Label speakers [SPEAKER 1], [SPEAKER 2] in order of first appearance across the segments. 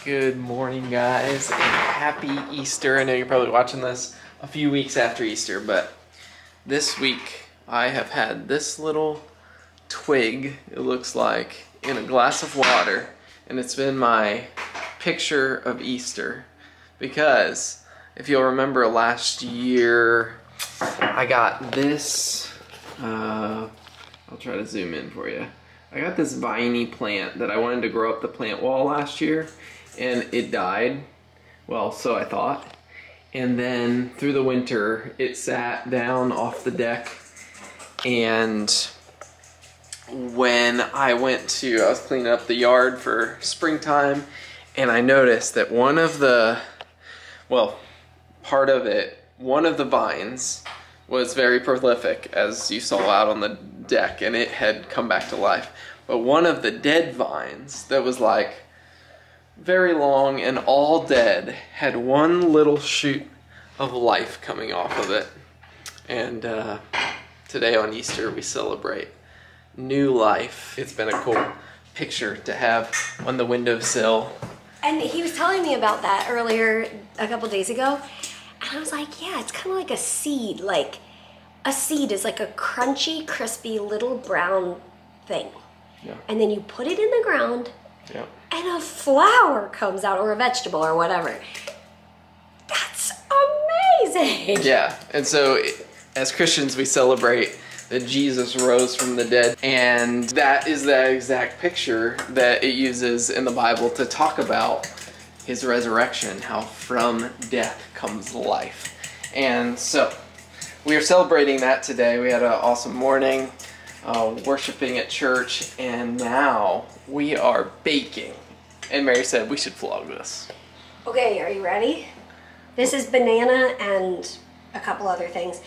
[SPEAKER 1] Good morning, guys, and happy Easter. I know you're probably watching this a few weeks after Easter, but this week I have had this little twig, it looks like, in a glass of water, and it's been my picture of Easter because if you'll remember last year I got this, I'll try to zoom in for you. I got this viney plant that I wanted to grow up the plant wall last year, and it died. Well, so I thought. And then through the winter, it sat down off the deck, and when I was cleaning up the yard for springtime, and I noticed that one of the vines was very prolific, as you saw out on the deck, and it had come back to life. But one of the dead vines that was like very long and all dead had one little shoot of life coming off of it. And today on Easter we celebrate new life. It's been a cool picture to have on the windowsill.
[SPEAKER 2] And he was telling me about that earlier a couple days ago. And I was like, yeah, it's kind of like a seed. Like, a seed is like a crunchy, crispy, little brown thing.
[SPEAKER 1] Yeah.
[SPEAKER 2] And then you put it in the ground,
[SPEAKER 1] Yeah.
[SPEAKER 2] and a flower comes out, or a vegetable, or whatever. That's amazing!
[SPEAKER 1] Yeah, and so as Christians we celebrate that Jesus rose from the dead, and that is the exact picture that it uses in the Bible to talk about his resurrection, how from death comes life. And so we are celebrating that today. We had an awesome morning worshiping at church, and now we are baking. And Mary said we should vlog this.
[SPEAKER 2] Okay, are you ready? This is banana and a couple other things,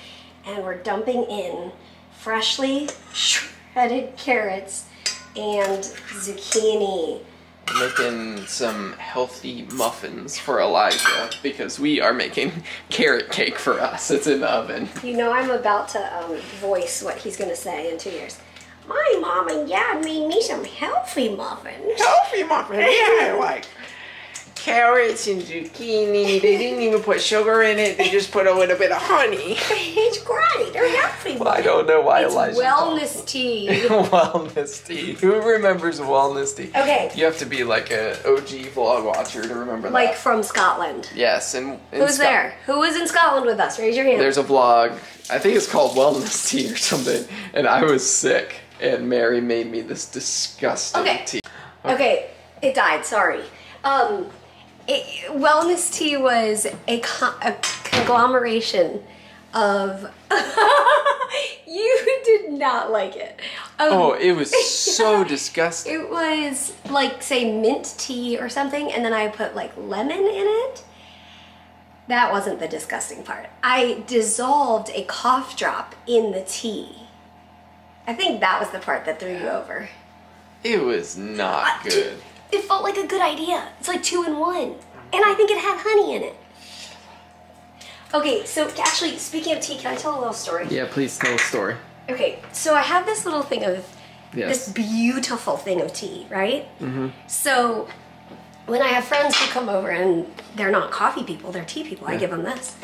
[SPEAKER 2] and we're dumping in freshly shredded carrots and zucchini.
[SPEAKER 1] Making some healthy muffins for Elijah because we are making carrot cake for us. It's in the oven.
[SPEAKER 2] You know I'm about to voice what he's going to say in 2 years. My mom and dad made me some healthy muffins.
[SPEAKER 1] Healthy muffins? Yeah, like carrots and zucchini. They didn't even put sugar in it. They just put a little bit of honey.
[SPEAKER 2] It's great. They're healthy muffins.
[SPEAKER 1] Well, I don't know why Elijah.
[SPEAKER 2] Wellness tea.
[SPEAKER 1] Wellness tea. Who remembers wellness tea?
[SPEAKER 2] Okay.
[SPEAKER 1] You have to be like an OG vlog watcher to remember that.
[SPEAKER 2] Like from Scotland.
[SPEAKER 1] Yes. And
[SPEAKER 2] who's there? Who was in Scotland with us? Raise your hand.
[SPEAKER 1] There's a vlog. I think it's called Wellness Tea or something. And I was sick, and Mary made me this disgusting tea.
[SPEAKER 2] Okay, it died. Sorry. Wellness tea was a conglomeration of... You did not like it.
[SPEAKER 1] Oh, it was so disgusting.
[SPEAKER 2] It was like, say, mint tea or something, and then I put like lemon in it. That wasn't the disgusting part. I dissolved a cough drop in the tea. I think that was the part that threw you over.
[SPEAKER 1] It was not good.
[SPEAKER 2] It felt like a good idea. It's like 2 in 1. And I think it had honey in it. Okay, so actually, speaking of tea, can I tell a little story?
[SPEAKER 1] Yeah, please tell a story.
[SPEAKER 2] Okay, so I have this little thing of, this beautiful thing of tea, right? Mm-hmm. So when I have friends who come over and they're not coffee people, they're tea people, I give them this.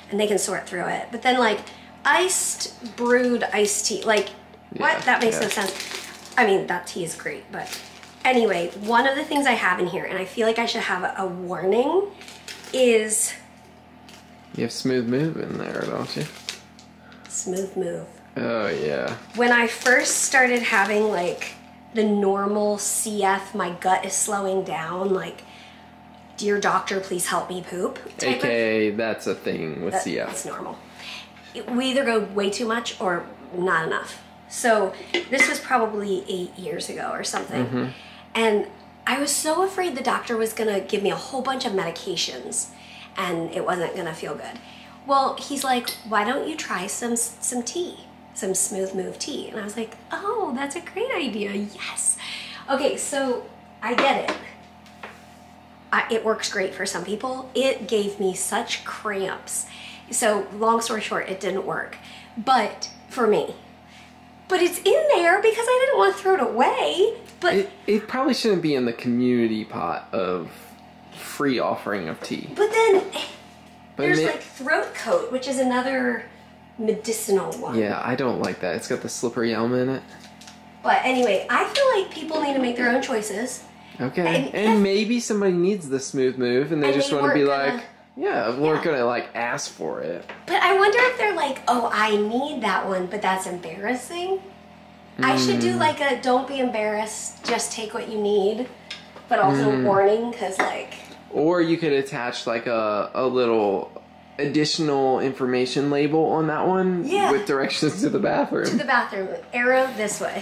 [SPEAKER 2] And they can sort through it. But then like brewed iced tea, like what? That makes no sense. I mean, that tea is great, but anyway, one of the things I have in here, and I feel like I should have a warning, is...
[SPEAKER 1] You have smooth move in there, don't you?
[SPEAKER 2] Smooth move.
[SPEAKER 1] Oh, yeah.
[SPEAKER 2] When I first started having, like, the normal CF, my gut is slowing down, like, dear doctor, please help me poop.
[SPEAKER 1] AKA, that's a thing with CF.
[SPEAKER 2] That's normal. We either go way too much or not enough. So this was probably 8 years ago or something. Mm-hmm. And I was so afraid the doctor was gonna give me a whole bunch of medications and it wasn't gonna feel good. Well, he's like, why don't you try some tea, some smooth move tea? And I was like, oh, that's a great idea, yes. Okay, so I get it. It works great for some people. It gave me such cramps. So long story short, it didn't work. But for me, but it's in there because I didn't want to throw it away. But
[SPEAKER 1] it probably shouldn't be in the community pot of free offering of tea.
[SPEAKER 2] But then there's like throat coat, which is another medicinal one.
[SPEAKER 1] Yeah, I don't like that. It's got the slippery elm in it.
[SPEAKER 2] But anyway, I feel like people need to make their own choices.
[SPEAKER 1] Okay. And maybe somebody needs the smooth move and they just want to be like, yeah, we're going to like ask for it.
[SPEAKER 2] But I wonder if they're like, oh, I need that one, but that's embarrassing. I should do like a don't be embarrassed, just take what you need, but also warning, because like...
[SPEAKER 1] Or you could attach like a little additional information label on that one with directions to the bathroom.
[SPEAKER 2] To the bathroom. Arrow this way.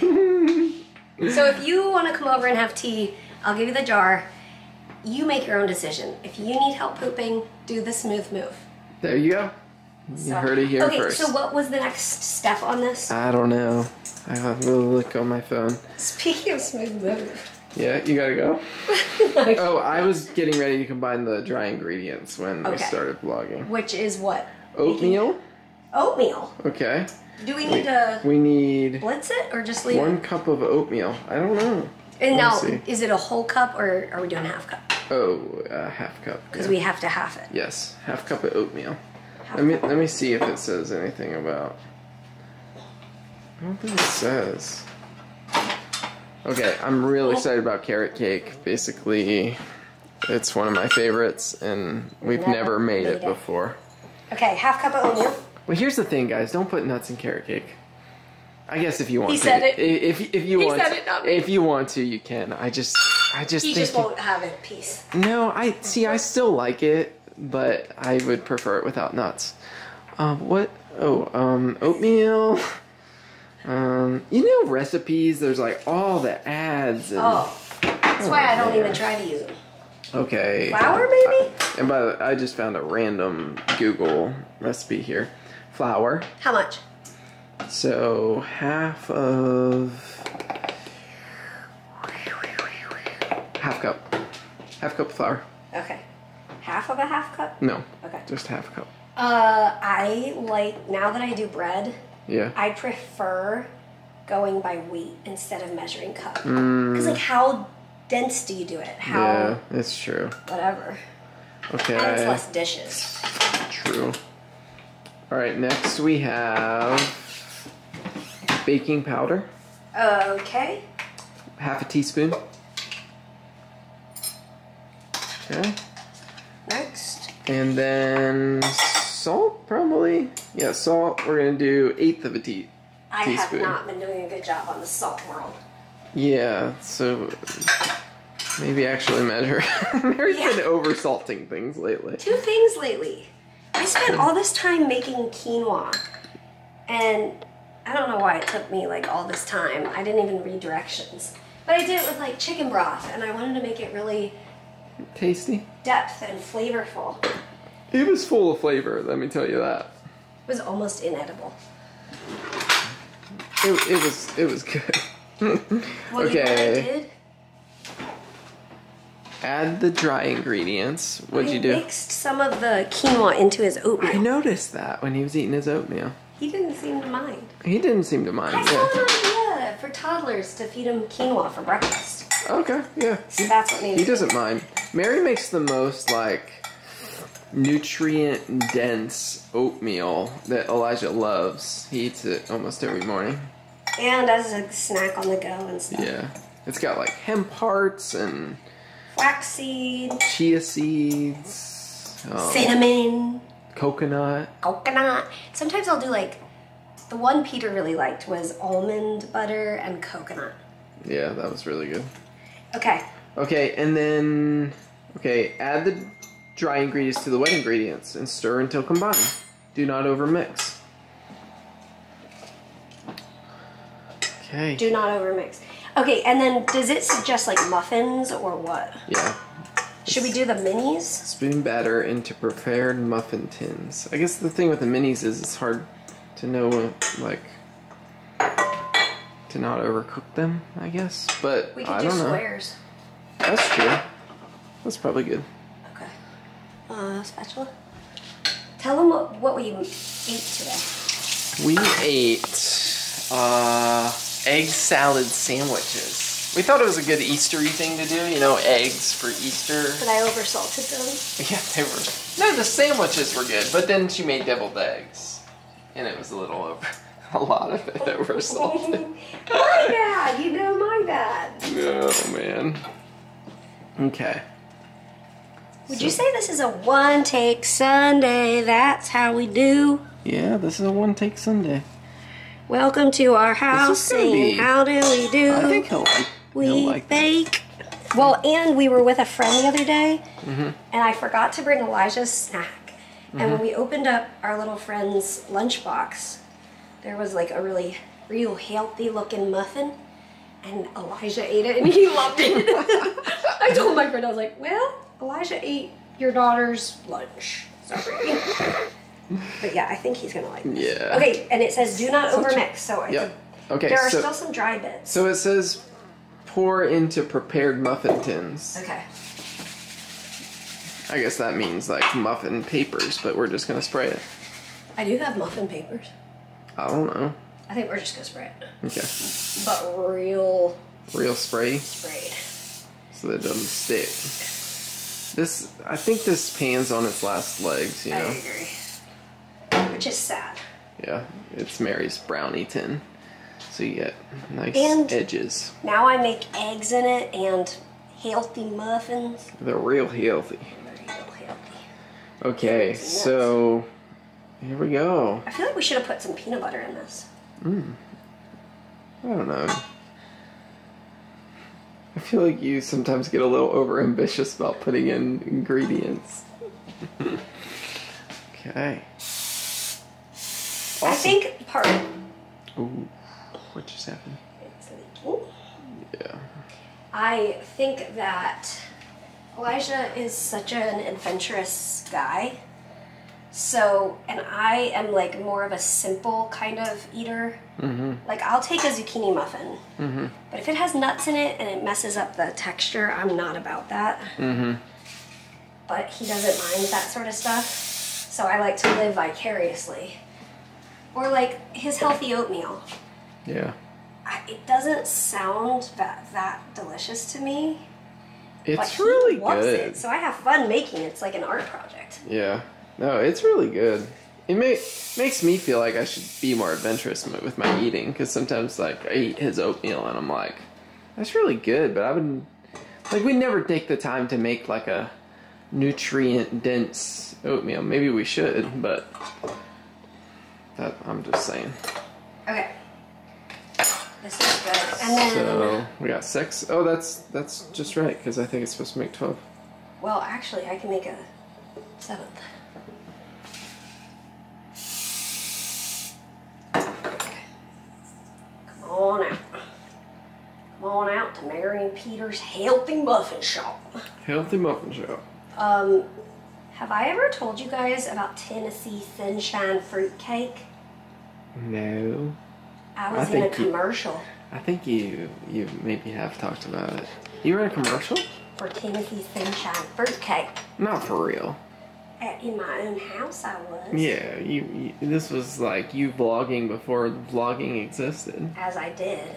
[SPEAKER 2] So if you want to come over and have tea, I'll give you the jar. You make your own decision. If you need help pooping, do the smooth move.
[SPEAKER 1] There you go. You heard it here first.
[SPEAKER 2] Okay, so what was the next step on this?
[SPEAKER 1] I don't know. I have to look on my phone.
[SPEAKER 2] Speaking of smooth move.
[SPEAKER 1] Yeah, you gotta go? Oh, I was getting ready to combine the dry ingredients when we started vlogging.
[SPEAKER 2] Which is what?
[SPEAKER 1] Oatmeal.
[SPEAKER 2] Oatmeal.
[SPEAKER 1] Okay.
[SPEAKER 2] Do we need to...
[SPEAKER 1] We need...
[SPEAKER 2] blitz it or just leave it?
[SPEAKER 1] 1 cup of oatmeal. I don't know.
[SPEAKER 2] And now, is it a whole cup or are we doing half cup?
[SPEAKER 1] Oh, half cup.
[SPEAKER 2] Because we have to half it.
[SPEAKER 1] Yes, half cup of oatmeal. Let me see if it says anything about... I don't think it says. Okay, I'm real excited about carrot cake. Basically, it's one of my favorites, and we've never made it before.
[SPEAKER 2] Okay, half cup of oatmeal.
[SPEAKER 1] Well, here's the thing, guys. Don't put nuts in carrot cake. I guess if you want to.
[SPEAKER 2] He said it.
[SPEAKER 1] If you want
[SPEAKER 2] said it, not me.
[SPEAKER 1] If you want to, you can. I just
[SPEAKER 2] He just won't have it. Peace.
[SPEAKER 1] No, I still like it, but I would prefer it without nuts. What? Oh, oatmeal. You know recipes, there's like all the ads. And,
[SPEAKER 2] that's why I don't even try to use them.
[SPEAKER 1] Okay.
[SPEAKER 2] Flour, maybe?
[SPEAKER 1] And by the way, I just found a random Google recipe here. Flour.
[SPEAKER 2] How much?
[SPEAKER 1] So, half cup. Half cup of flour.
[SPEAKER 2] Okay. Half of a half cup?
[SPEAKER 1] No.
[SPEAKER 2] Okay.
[SPEAKER 1] Just half cup.
[SPEAKER 2] I like, now that I do bread, I prefer going by weight instead of measuring cup. Because like, how dense do you do it? How?
[SPEAKER 1] Yeah, it's true.
[SPEAKER 2] Whatever.
[SPEAKER 1] Okay.
[SPEAKER 2] And it's less dishes.
[SPEAKER 1] True. All right, next we have baking powder.
[SPEAKER 2] Okay.
[SPEAKER 1] Half a teaspoon. Okay.
[SPEAKER 2] Next.
[SPEAKER 1] And then salt, probably. Yeah, salt. We're gonna do 1/8 of a teaspoon.
[SPEAKER 2] I have not been doing a good job on the salt world.
[SPEAKER 1] Yeah, so maybe actually measure. Mary's been over salting things lately.
[SPEAKER 2] 2 things lately. I spent all this time making quinoa, and I don't know why it took me like all this time. I didn't even read directions, but I did it with like chicken broth, and I wanted to make it really
[SPEAKER 1] tasty,
[SPEAKER 2] depth and flavorful.
[SPEAKER 1] It was full of flavor, let me tell you that.
[SPEAKER 2] It was almost inedible.
[SPEAKER 1] It was good.
[SPEAKER 2] Well, okay. You know what I did?
[SPEAKER 1] Add the dry ingredients. What'd you do?
[SPEAKER 2] I mixed some of the quinoa into his oatmeal.
[SPEAKER 1] I noticed that when he was eating his oatmeal.
[SPEAKER 2] He didn't seem to mind.
[SPEAKER 1] He didn't seem to mind.
[SPEAKER 2] I saw an idea for toddlers to feed him quinoa for breakfast.
[SPEAKER 1] Okay, yeah.
[SPEAKER 2] So that's what
[SPEAKER 1] he doesn't mind. Mary makes the most like nutrient dense oatmeal that Elijah loves. He eats it almost every morning.
[SPEAKER 2] And as a snack on the go and stuff.
[SPEAKER 1] Yeah. It's got like hemp hearts and
[SPEAKER 2] flaxseed,
[SPEAKER 1] chia seeds,
[SPEAKER 2] cinnamon,
[SPEAKER 1] coconut.
[SPEAKER 2] Sometimes I'll do like, the one Peter really liked was almond butter and coconut.
[SPEAKER 1] Yeah, that was really good.
[SPEAKER 2] Okay.
[SPEAKER 1] Okay, and then, add the dry ingredients to the wet ingredients and stir until combined. Do not overmix. Okay.
[SPEAKER 2] Do not overmix. Okay, and then does it suggest like muffins or what?
[SPEAKER 1] Yeah.
[SPEAKER 2] Should we do the minis?
[SPEAKER 1] Spoon batter into prepared muffin tins. I guess the thing with the minis is it's hard to know, like, to not overcook them, I guess. But
[SPEAKER 2] we could
[SPEAKER 1] I don't know.
[SPEAKER 2] Squares.
[SPEAKER 1] That's true. That's probably good.
[SPEAKER 2] Okay. Spatula? Tell them what we ate today.
[SPEAKER 1] We ate egg salad sandwiches. We thought it was a good Eastery thing to do, you know, eggs for Easter.
[SPEAKER 2] But I oversalted them.
[SPEAKER 1] Yeah, they were. No, the sandwiches were good, but then she made deviled eggs, and it was a little over. A lot of it oversalted.
[SPEAKER 2] My bad, you know my bad.
[SPEAKER 1] Oh man. Okay.
[SPEAKER 2] Would you say this is a one-take Sunday? That's how we do.
[SPEAKER 1] Yeah, this is a one-take Sunday.
[SPEAKER 2] Welcome to our house, singing how do we do?
[SPEAKER 1] I think he'll like
[SPEAKER 2] bake. Well, and we were with a friend the other day, and I forgot to bring Elijah's snack. And when we opened up our little friend's lunchbox, there was like a real healthy looking muffin, and Elijah ate it and he loved it. I told my friend, I was like, well, Elijah ate your daughter's lunch. Sorry. But yeah, I think he's gonna like this.
[SPEAKER 1] Yeah.
[SPEAKER 2] Okay, and it says do not overmix, so
[SPEAKER 1] Okay,
[SPEAKER 2] there are still some dry bits.
[SPEAKER 1] So it says pour into prepared muffin tins.
[SPEAKER 2] Okay.
[SPEAKER 1] I guess that means like muffin papers, but we're just gonna spray it.
[SPEAKER 2] I do have muffin papers.
[SPEAKER 1] I don't know.
[SPEAKER 2] I think we're just gonna spray it.
[SPEAKER 1] Okay.
[SPEAKER 2] But real
[SPEAKER 1] spray?
[SPEAKER 2] Sprayed.
[SPEAKER 1] So that it doesn't stick. This, I think this pan's on its last legs, you know?
[SPEAKER 2] I agree. Which is sad.
[SPEAKER 1] Yeah, it's Mary's brownie tin. So you get nice edges.
[SPEAKER 2] Now I make eggs in it and healthy muffins.
[SPEAKER 1] They're real healthy.
[SPEAKER 2] They're real healthy.
[SPEAKER 1] Okay, so here we go.
[SPEAKER 2] I feel like we should have put some peanut butter in this.
[SPEAKER 1] I don't know. I feel like you sometimes get a little over ambitious about putting in ingredients. Okay. Awesome.
[SPEAKER 2] I think part.
[SPEAKER 1] Ooh, what just happened?
[SPEAKER 2] It's leaking.
[SPEAKER 1] Yeah.
[SPEAKER 2] I think that Elijah is such an adventurous guy. So, and I am like more of a simple kind of eater. Like I'll take a zucchini muffin, but if it has nuts in it and it messes up the texture, I'm not about that. But he doesn't mind that sort of stuff. So I like to live vicariously. Or like his healthy oatmeal.
[SPEAKER 1] Yeah.
[SPEAKER 2] It doesn't sound that delicious to me.
[SPEAKER 1] It's
[SPEAKER 2] but
[SPEAKER 1] really
[SPEAKER 2] he loves
[SPEAKER 1] good.
[SPEAKER 2] It, so I have fun making it. It's like an art project.
[SPEAKER 1] Yeah. No, it's really good. It makes me feel like I should be more adventurous with my eating, because sometimes like I eat his oatmeal and I'm like, that's really good, but I would like we never take the time to make like a nutrient dense oatmeal. Maybe we should, but that I'm just saying.
[SPEAKER 2] Okay. This is good. And then
[SPEAKER 1] so we got 6. Oh, that's just right, because I think it's supposed to make 12.
[SPEAKER 2] well, actually, I can make a 7th. Come on out. Come on out to Mary and Peter's Healthy Muffin Shop.
[SPEAKER 1] Healthy muffin shop.
[SPEAKER 2] Have I ever told you guys about Tennessee Sunshine Fruitcake?
[SPEAKER 1] No.
[SPEAKER 2] I was in a commercial.
[SPEAKER 1] I think you maybe have talked about it. You were in a commercial?
[SPEAKER 2] For Tennessee Sunshine Fruitcake.
[SPEAKER 1] Not for real.
[SPEAKER 2] In my own house I was.
[SPEAKER 1] Yeah, you this was like you vlogging before vlogging existed.
[SPEAKER 2] As I did.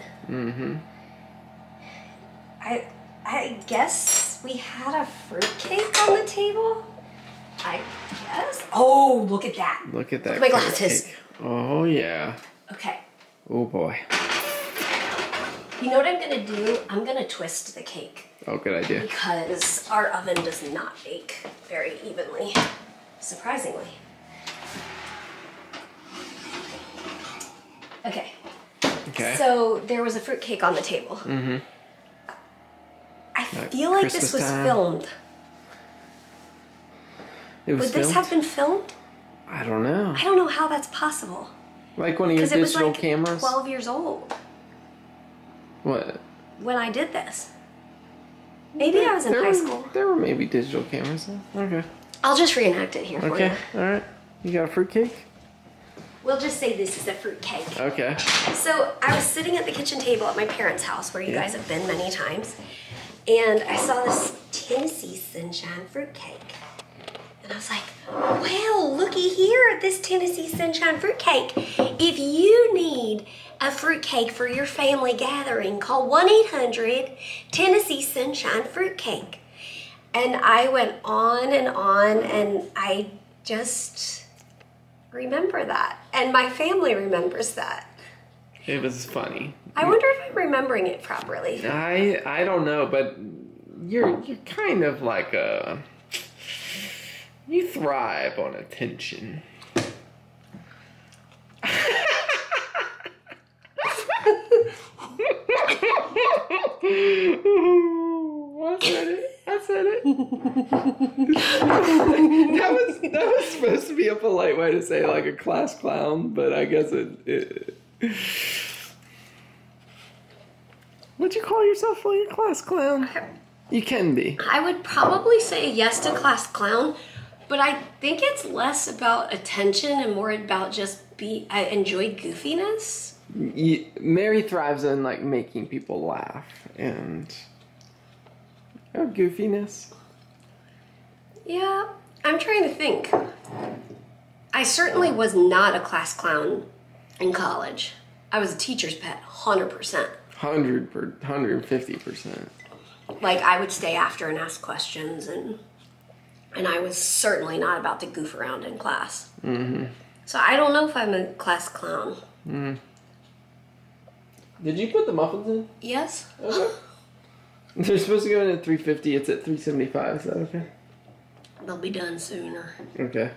[SPEAKER 2] I guess we had a fruitcake on the table. I guess. Oh, look at that.
[SPEAKER 1] Look at that.
[SPEAKER 2] Look at my glasses.
[SPEAKER 1] Cake. Oh yeah.
[SPEAKER 2] Okay.
[SPEAKER 1] Oh boy.
[SPEAKER 2] You know what I'm gonna do? I'm gonna twist the cake.
[SPEAKER 1] Oh, good idea.
[SPEAKER 2] Because our oven does not bake very evenly, surprisingly. Okay.
[SPEAKER 1] Okay.
[SPEAKER 2] So there was a fruitcake on the table. I feel like
[SPEAKER 1] Christmas
[SPEAKER 2] this was
[SPEAKER 1] time.
[SPEAKER 2] filmed.
[SPEAKER 1] It was
[SPEAKER 2] Would this
[SPEAKER 1] filmed?
[SPEAKER 2] have been filmed?
[SPEAKER 1] I don't know.
[SPEAKER 2] I don't know how that's possible.
[SPEAKER 1] Like one of your
[SPEAKER 2] Because it was
[SPEAKER 1] digital
[SPEAKER 2] like
[SPEAKER 1] cameras?
[SPEAKER 2] 12 years old
[SPEAKER 1] What?
[SPEAKER 2] when I did this. Maybe I was in high school.
[SPEAKER 1] There were maybe digital cameras. Okay.
[SPEAKER 2] I'll just reenact it here for you.
[SPEAKER 1] Okay. All right. You got a fruitcake?
[SPEAKER 2] We'll just say this is a fruitcake.
[SPEAKER 1] Okay.
[SPEAKER 2] So I was sitting at the kitchen table at my parents' house, where you guys have been many times, and I saw this Tennessee Sunshine fruitcake. And I was like, well, looky here at this Tennessee Sunshine fruitcake. If you need a fruitcake for your family gathering. Call 1-800-Tennessee Sunshine Fruitcake. And I went on, and I just remember that. And my family remembers that.
[SPEAKER 1] It was funny.
[SPEAKER 2] I wonder if I'm remembering it properly.
[SPEAKER 1] I don't know, but you're kind of like you thrive on attention. I said it. that was supposed to be a polite way to say like a class clown, but I guess it Would you call yourself like a class clown? You can be.
[SPEAKER 2] I would probably say yes to class clown, but I think it's less about attention and more about just I enjoy goofiness.
[SPEAKER 1] Mary thrives on like making people laugh and goofiness.
[SPEAKER 2] Yeah, I'm trying to think. I certainly was not a class clown in college. I was a teacher's pet, 100%.
[SPEAKER 1] 150%.
[SPEAKER 2] Like, I would stay after and ask questions, and I was certainly not about to goof around in class. Mm-hmm. So I don't know if I'm a class clown.
[SPEAKER 1] Mm. Did you put the muffins in?
[SPEAKER 2] Yes.
[SPEAKER 1] Okay. They're supposed to go in at 350. It's at 375. Is that okay?
[SPEAKER 2] They'll be done sooner.
[SPEAKER 1] Okay.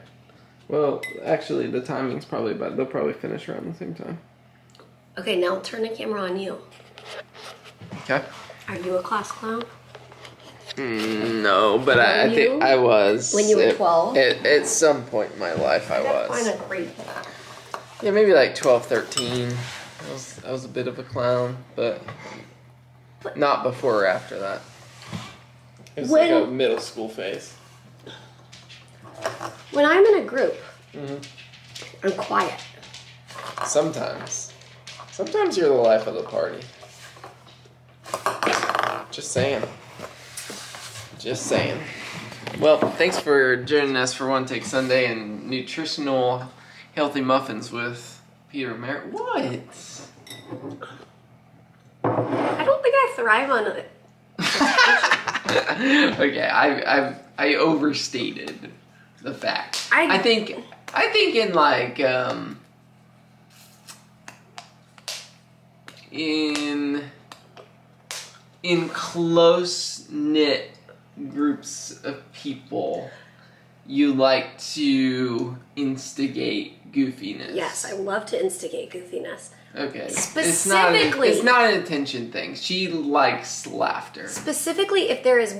[SPEAKER 1] Well, actually, the timing's probably about. They'll probably finish around the same time.
[SPEAKER 2] Okay, now I'll turn the camera on you.
[SPEAKER 1] Okay.
[SPEAKER 2] Are you a class clown?
[SPEAKER 1] No, but I think I was.
[SPEAKER 2] When you were 12?
[SPEAKER 1] At some point in my life, I was.
[SPEAKER 2] Find a great.
[SPEAKER 1] Yeah, maybe like 12, 13. I was a bit of a clown, but not before or after that. It was like a middle school phase.
[SPEAKER 2] When I'm in a group, I'm quiet.
[SPEAKER 1] Sometimes you're the life of the party. Just saying. Well, thanks for joining us for One Take Sunday and nutritional, healthy muffins with Peter and Mary. What?
[SPEAKER 2] I don't think I thrive on it.
[SPEAKER 1] Okay, I overstated the fact. I think in like in close knit groups of people, you like to instigate goofiness.
[SPEAKER 2] Yes, I love to instigate goofiness.
[SPEAKER 1] Okay.
[SPEAKER 2] Specifically,
[SPEAKER 1] it's not an attention thing. She likes laughter.
[SPEAKER 2] Specifically, if there is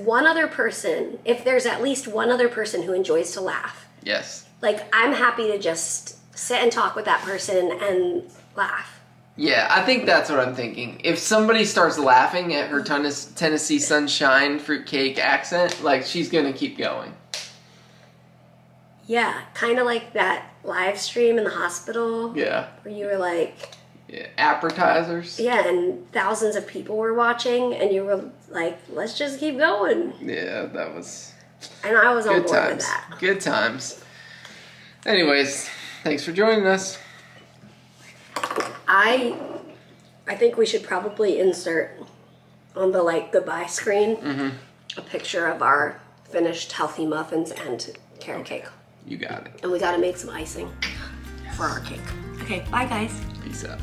[SPEAKER 2] if there's at least one other person who enjoys to laugh.
[SPEAKER 1] Yes.
[SPEAKER 2] Like, I'm happy to just sit and talk with that person and laugh.
[SPEAKER 1] Yeah, I think that's what I'm thinking. If somebody starts laughing at her Tennessee Sunshine fruitcake accent, like, she's gonna keep going.
[SPEAKER 2] Yeah, kind of like that live stream in the hospital.
[SPEAKER 1] Yeah. Where
[SPEAKER 2] you were like...
[SPEAKER 1] Yeah, appetizers.
[SPEAKER 2] Yeah, and thousands of people were watching, and you were like, let's just keep going.
[SPEAKER 1] Yeah, that was...
[SPEAKER 2] And I was on board with that.
[SPEAKER 1] Good times. Anyways, thanks for joining us.
[SPEAKER 2] I think we should probably insert on the goodbye screen a picture of our finished healthy muffins and carrot cake.
[SPEAKER 1] You got it.
[SPEAKER 2] And we got to make some icing for our cake. Okay, bye guys.
[SPEAKER 1] Peace out.